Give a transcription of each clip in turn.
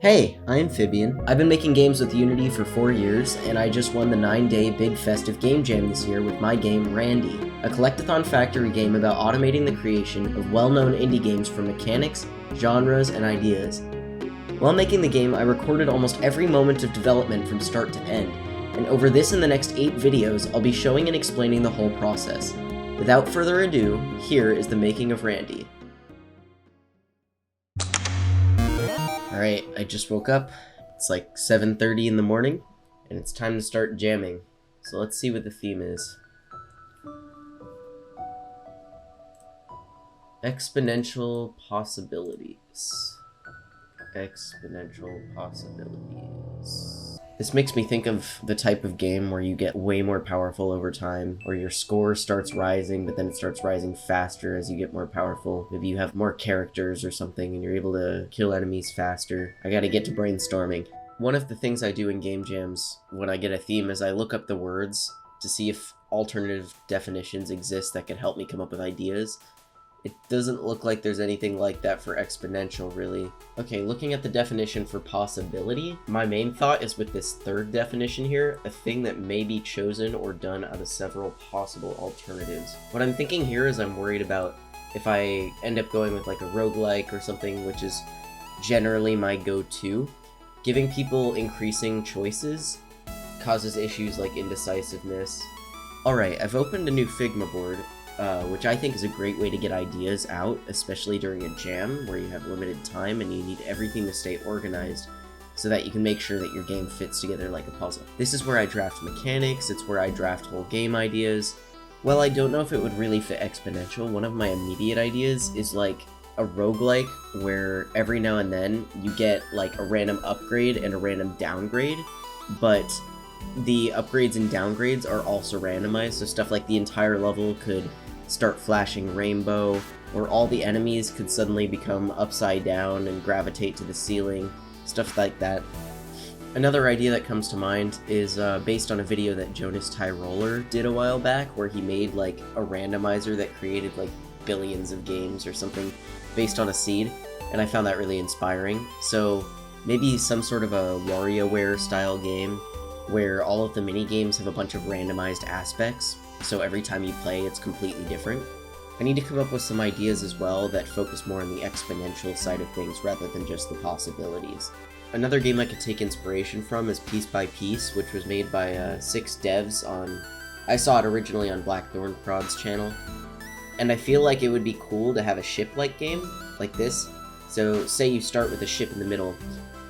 Hey, I'm Amphibian. I've been making games with Unity for 4 years, and I just won the 9-day Big Festive Game Jam this year with my game R&Dy, a collectathon factory game about automating the creation of well-known indie games for mechanics, genres, and ideas. While making the game, I recorded almost every moment of development from start to end, and over this and the next 8 videos, I'll be showing and explaining the whole process. Without further ado, here is the making of R&Dy. Alright, I just woke up. It's like 7:30 in the morning, and it's time to start jamming. So let's see what the theme is. Exponential possibilities. Exponential possibilities. This makes me think of the type of game where you get way more powerful over time, or your score starts rising, but then it starts rising faster as you get more powerful. Maybe you have more characters or something, and you're able to kill enemies faster. I gotta get to brainstorming. One of the things I do in game jams when I get a theme is I look up the words to see if alternative definitions exist that can help me come up with ideas. It doesn't look like there's anything like that for exponential, really. Okay, looking at the definition for possibility, my main thought is with this third definition here, a thing that may be chosen or done out of several possible alternatives. What I'm thinking here is I'm worried about if I end up going with like a roguelike or something, which is generally my go-to, giving people increasing choices causes issues like indecisiveness. Alright, I've opened a new Figma board, which I think is a great way to get ideas out, especially during a jam where you have limited time and you need everything to stay organized so that you can make sure that your game fits together like a puzzle. This is where I draft mechanics, it's where I draft whole game ideas. Well, I don't know if it would really fit exponential. One of my immediate ideas is like a roguelike where every now and then you get like a random upgrade and a random downgrade, but the upgrades and downgrades are also randomized, so stuff like the entire level could start flashing rainbow, or all the enemies could suddenly become upside down and gravitate to the ceiling, stuff like that. Another idea that comes to mind is based on a video that Jonas Tyroller did a while back, where he made like a randomizer that created like billions of games or something based on a seed, and I found that really inspiring. So maybe some sort of a WarioWare style game where all of the mini-games have a bunch of randomized aspects, so every time you play it's completely different. I need to come up with some ideas as well that focus more on the exponential side of things rather than just the possibilities. Another game I could take inspiration from is Piece by Piece, which was made by 6 devs on... I saw it originally on Blackthorn Prod's channel, and I feel like it would be cool to have a ship-like game, like this. So say you start with a ship in the middle,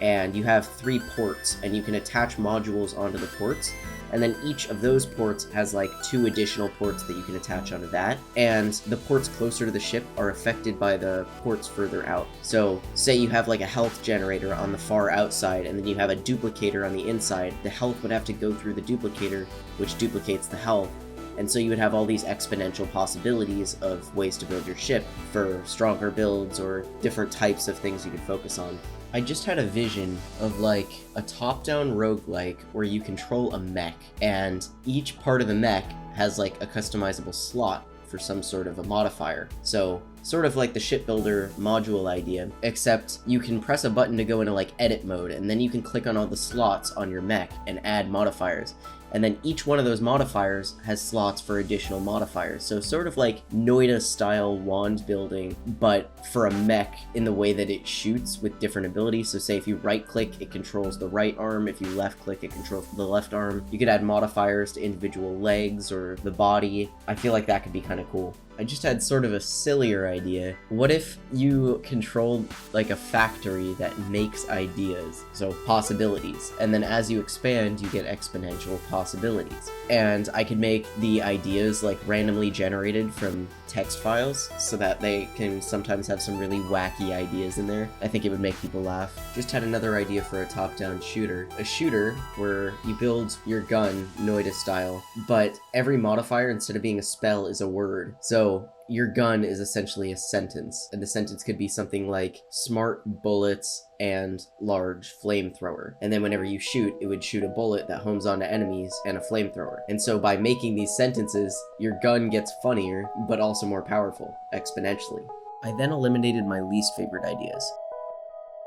and you have 3 ports, and you can attach modules onto the ports, and then each of those ports has like 2 additional ports that you can attach onto that, and the ports closer to the ship are affected by the ports further out. So say you have like a health generator on the far outside, and then you have a duplicator on the inside. The health would have to go through the duplicator, which duplicates the health, and so you would have all these exponential possibilities of ways to build your ship for stronger builds or different types of things you could focus on. I just had a vision of like a top-down roguelike where you control a mech, and each part of the mech has like a customizable slot for some sort of a modifier. So sort of like the shipbuilder module idea, except you can press a button to go into like edit mode, and then you can click on all the slots on your mech and add modifiers. And then each one of those modifiers has slots for additional modifiers. So sort of like Noida-style wand building, but for a mech in the way that it shoots with different abilities. So say if you right-click, it controls the right arm. If you left-click, it controls the left arm. You could add modifiers to individual legs or the body. I feel like that could be kind of cool. I just had sort of a sillier idea. What if you controlled like a factory that makes ideas, so possibilities, and then as you expand you get exponential possibilities? And I could make the ideas like randomly generated from text files so that they can sometimes have some really wacky ideas in there. I think it would make people laugh. Just had another idea for a top-down shooter. A shooter where you build your gun Noida style, but every modifier instead of being a spell is a word. So your gun is essentially a sentence, and the sentence could be something like smart bullets and large flamethrower. And then whenever you shoot, it would shoot a bullet that homes onto enemies and a flamethrower. And so by making these sentences, your gun gets funnier, but also more powerful, exponentially. I then eliminated my least favorite ideas.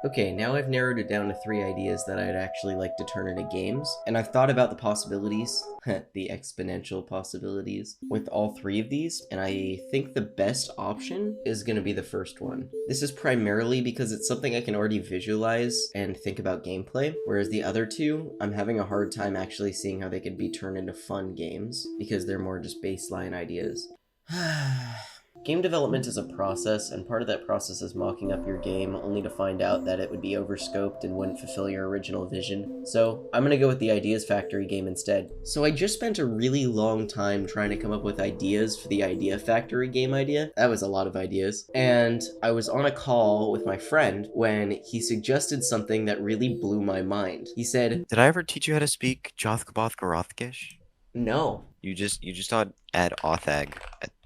Okay, now I've narrowed it down to 3 ideas that I'd actually like to turn into games, and I've thought about the possibilities, the exponential possibilities, with all 3 of these, and I think the best option is going to be the first one. This is primarily because it's something I can already visualize and think about gameplay, whereas the other 2, I'm having a hard time actually seeing how they could be turned into fun games, because they're more just baseline ideas. Game development is a process, and part of that process is mocking up your game, only to find out that it would be overscoped and wouldn't fulfill your original vision. So I'm gonna go with the Ideas Factory game instead. So I just spent a really long time trying to come up with ideas for the Idea Factory game idea. That was a lot of ideas. And I was on a call with my friend when he suggested something that really blew my mind. He said, Did I ever teach you how to speak Jothkabothkarothkish? no. You just not add authag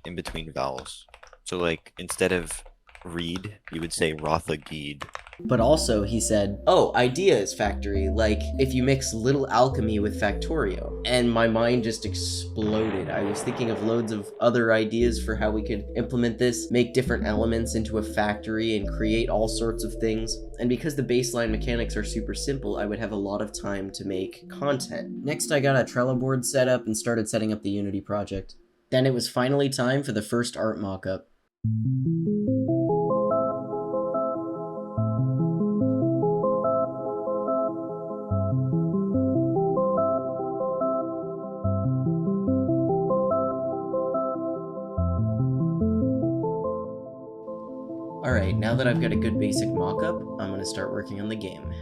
in between vowels. So like instead of read, you would say Rothageed. But also, he said, oh, Ideas Factory, like if you mix Little Alchemy with Factorio. And my mind just exploded. I was thinking of loads of other ideas for how we could implement this, make different elements into a factory and create all sorts of things. And because the baseline mechanics are super simple, I would have a lot of time to make content. Next, I got a Trello board set up and started setting up the Unity project. Then it was finally time for the first art mockup. Alright, now that I've got a good basic mockup, I'm gonna start working on the game.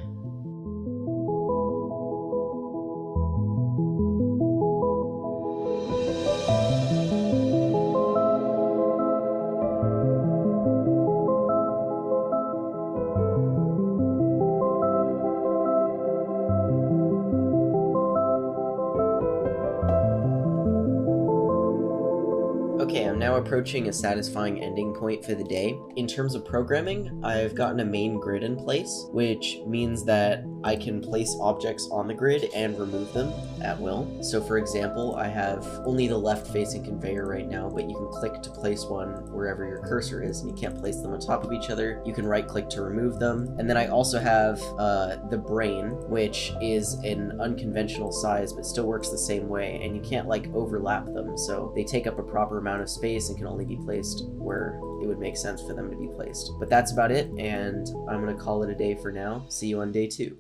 Okay, I'm now approaching a satisfying ending point for the day. In terms of programming, I've gotten a main grid in place, which means that I can place objects on the grid and remove them at will. So for example, I have only the left-facing conveyor right now, but you can click to place one wherever your cursor is, and you can't place them on top of each other. You can right-click to remove them. And then I also have the brain, which is an unconventional size, but still works the same way, and you can't like overlap them, so they take up a proper amount of space and can only be placed where it would make sense for them to be placed. But that's about it, and I'm gonna call it a day for now. See you on day 2.